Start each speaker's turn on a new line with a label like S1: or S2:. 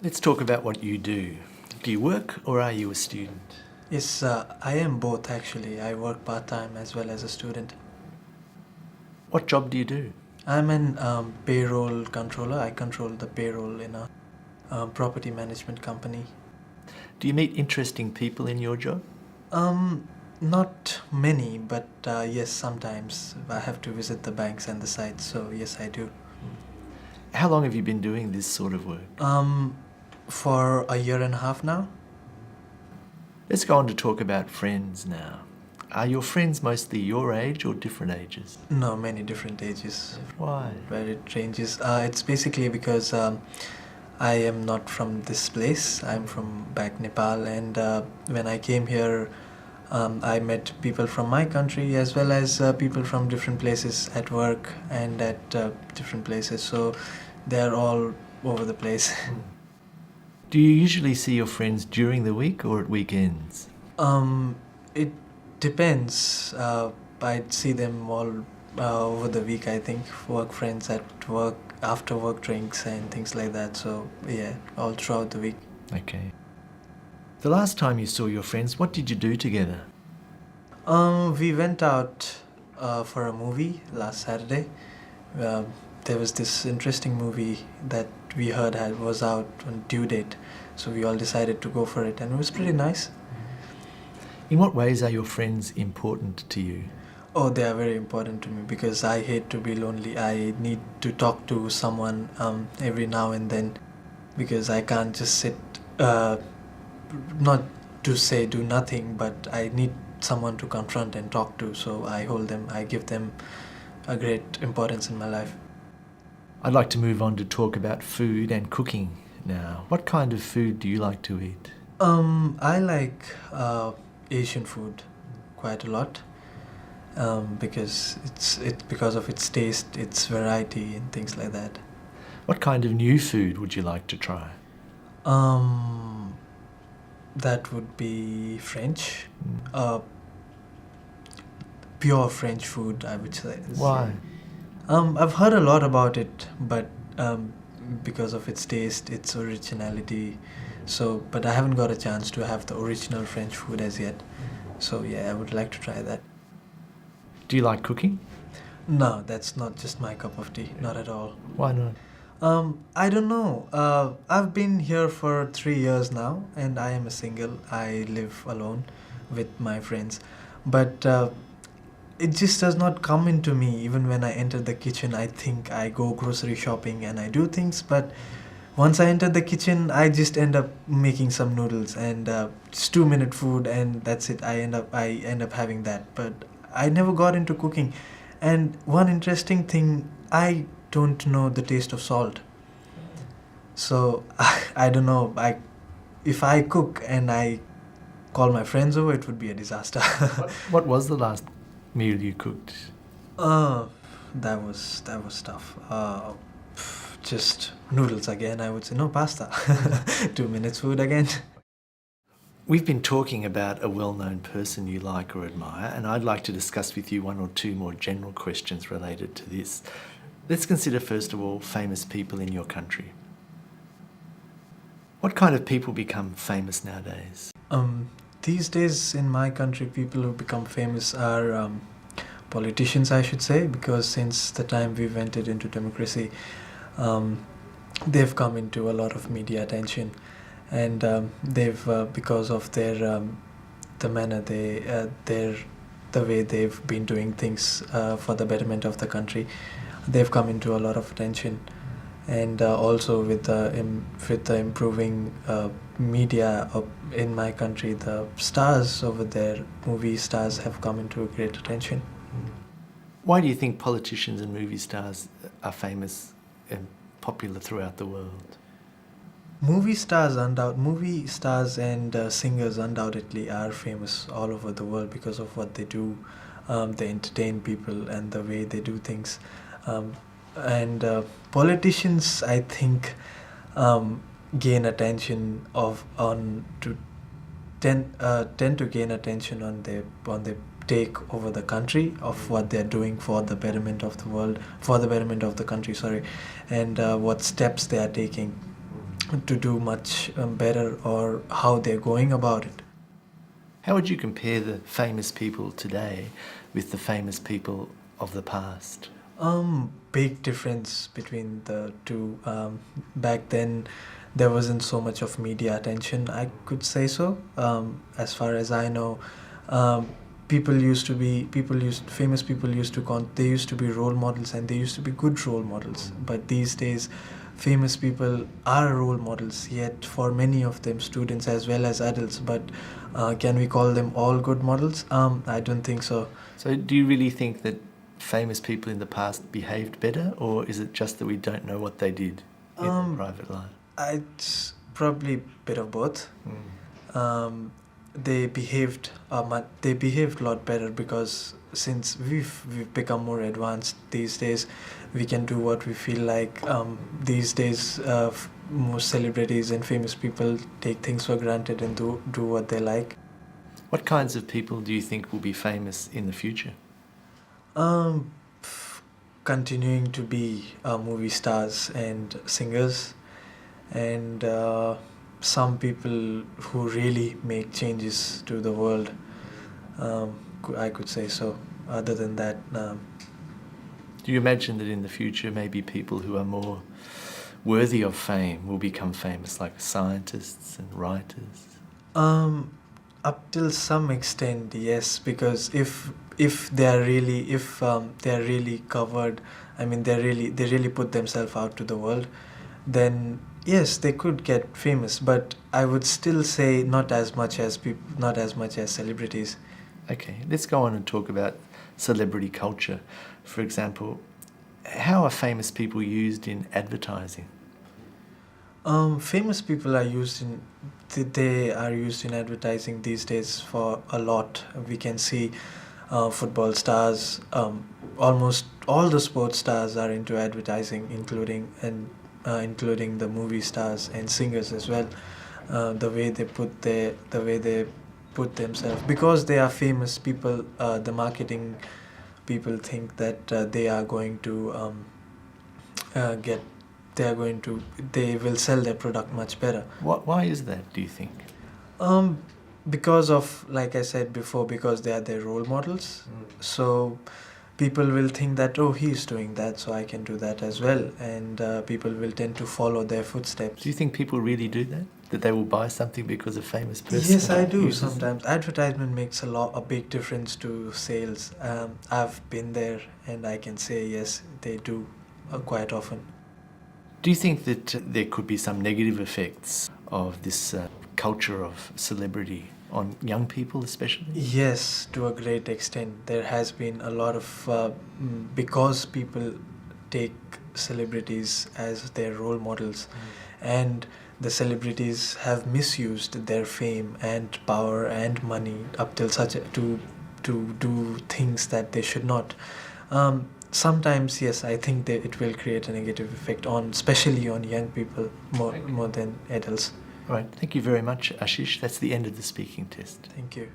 S1: Let's talk about what you do. Do you work or are you a student?
S2: Yes, I am both actually. I work part-time as well as a student.
S1: What job do you do?
S2: I'm an payroll controller. I control the payroll in a property management company.
S1: Do you meet interesting people in your job?
S2: Um, Not many, but yes, sometimes I have to visit the banks and the sites, so yes, I do.
S1: How long have you been doing this sort of work?
S2: For a year and a half now.
S1: Let's go on to talk about friends now. Are your friends mostly your age or different ages?
S2: No, many different ages.
S1: Why?
S2: Where it ranges. It's basically because I am not from this place. I'm from back Nepal, and when I came here, I met people from my country as well as people from different places at work and at different places. So they're all over the place.
S1: Do you usually see your friends during the week or at weekends?
S2: It depends. I see them all over the week. I think work friends at work, after work drinks and things like that. So yeah, all throughout the week.
S1: Okay. The last time you saw your friends, what did you do together?
S2: We went out for a movie last Saturday. There was this interesting movie that we heard was out on due date, so we all decided to go for it, and it was pretty nice.
S1: In what ways are your friends important to you?
S2: Oh, they are very important to me because I hate to be lonely. I need to talk to someone every now and then because I can't just sit, not to say do nothing, but I need someone to confront and talk to. So I give them a great importance in my life.
S1: I'd like to move on to talk about food and cooking now. What kind of food do you like to eat?
S2: I like Asian food quite a lot. Because it's because of its taste, its variety, and things like that.
S1: What kind of new food would you like to try?
S2: That would be French. Pure French food, I would say.
S1: Why?
S2: I've heard a lot about it, but because of its taste, its originality. So, but I haven't got a chance to have the original French food as yet. So yeah, I would like to try that.
S1: Do you like cooking?
S2: No, that's not just my cup of tea. Not at all.
S1: Why not?
S2: I don't know. I've been here for 3 years now, and I am a single. I live alone with my friends, but it just does not come into me. Even when I enter the kitchen, I think I go grocery shopping and I do things, but once I enter the kitchen, I just end up making some noodles and just 2 minute food, and that's it. I end up having that, but I never got into cooking. And one interesting thing, I don't know the taste of salt. So I don't know. If I cook and I call my friends over, it would be a disaster.
S1: What was the last meal you cooked?
S2: uh, that was tough. Just noodles again. I would say no pasta. 2 minutes food again.
S1: We've been talking about a well-known person you like or admire, and I'd like to discuss with you one or two more general questions related to this. Let's consider, first of all, famous people in your country. What kind of people become famous nowadays?
S2: These days in my country, people who become famous are politicians, I should say, because since the time we've entered into democracy, they've come into a lot of media attention, and they've because of their the manner the way they've been doing things for the betterment of the country, they've come into a lot of attention. And also with the improving media in my country, the stars over there, movie stars, have come into great attention.
S1: Why do you think politicians and movie stars are famous and popular throughout the world?
S2: Movie stars and singers undoubtedly are famous all over the world because of what they do. They entertain people and the way they do things. And politicians, I think, gain attention tend to gain attention on their take over the country of what they're doing for the betterment of the world, for the betterment of the country, sorry, and what steps they are taking. to do much better, or how they're going about it.
S1: How would you compare the famous people today with the famous people of the past?
S2: Big difference between the two. Back then, there wasn't so much of media attention, I could say so. As far as I know, um, famous people used to they used to be role models, and they used to be good role models. But these days, famous people are role models, yet for many of them, students as well as adults. But can we call them all good models? I don't think so.
S1: So do you really think that famous people in the past behaved better, or is it just that we don't know what they did in their private life?
S2: It's probably a bit of both. They behaved a lot better, because since we've become more advanced these days, we can do what we feel like. These days, most celebrities and famous people take things for granted and do what they like.
S1: What kinds of people do you think will be famous in the future?
S2: Um, Continuing to be movie stars and singers, and some people who really make changes to the world. I could say so. Other than that,
S1: Do you imagine that in the future maybe people who are more worthy of fame will become famous, like scientists and writers?
S2: up till some extent, yes, because if they are really covered, I mean they really put themselves out to the world, then yes, they could get famous. But I would still say not as much as celebrities.
S1: Okay, let's go on and talk about celebrity culture. For example, how are famous people used in advertising?
S2: Famous people are used in they are used in advertising these days for a lot. We can see football stars. Almost all the sports stars are into advertising, including the movie stars and singers as well. The way they put themselves, because they are famous people. The marketing people think that they are going to get they will sell their product much better.
S1: Why is that, do you think?
S2: um because of, like I said before, because they are their role models. So people will think that, oh, he's doing that, so I can do that as well, and people will tend to follow their footsteps.
S1: Do you think people really do that? That they will buy something because a famous person
S2: Yes, I do.
S1: uses it?
S2: Sometimes advertisement makes a big difference to sales. I've been there, and I can say yes, they do quite often.
S1: Do you think that there could be some negative effects of this culture of celebrity on young people especially?
S2: Yes, to a great extent. There has been a lot of because people take celebrities as their role models, and the celebrities have misused their fame and power and money up till to do things that they should not. Sometimes, yes, I think that it will create a negative effect on, especially on young people, more than adults.
S1: All right, thank you very much, Aashish. That's the end of the speaking test.
S2: Thank you.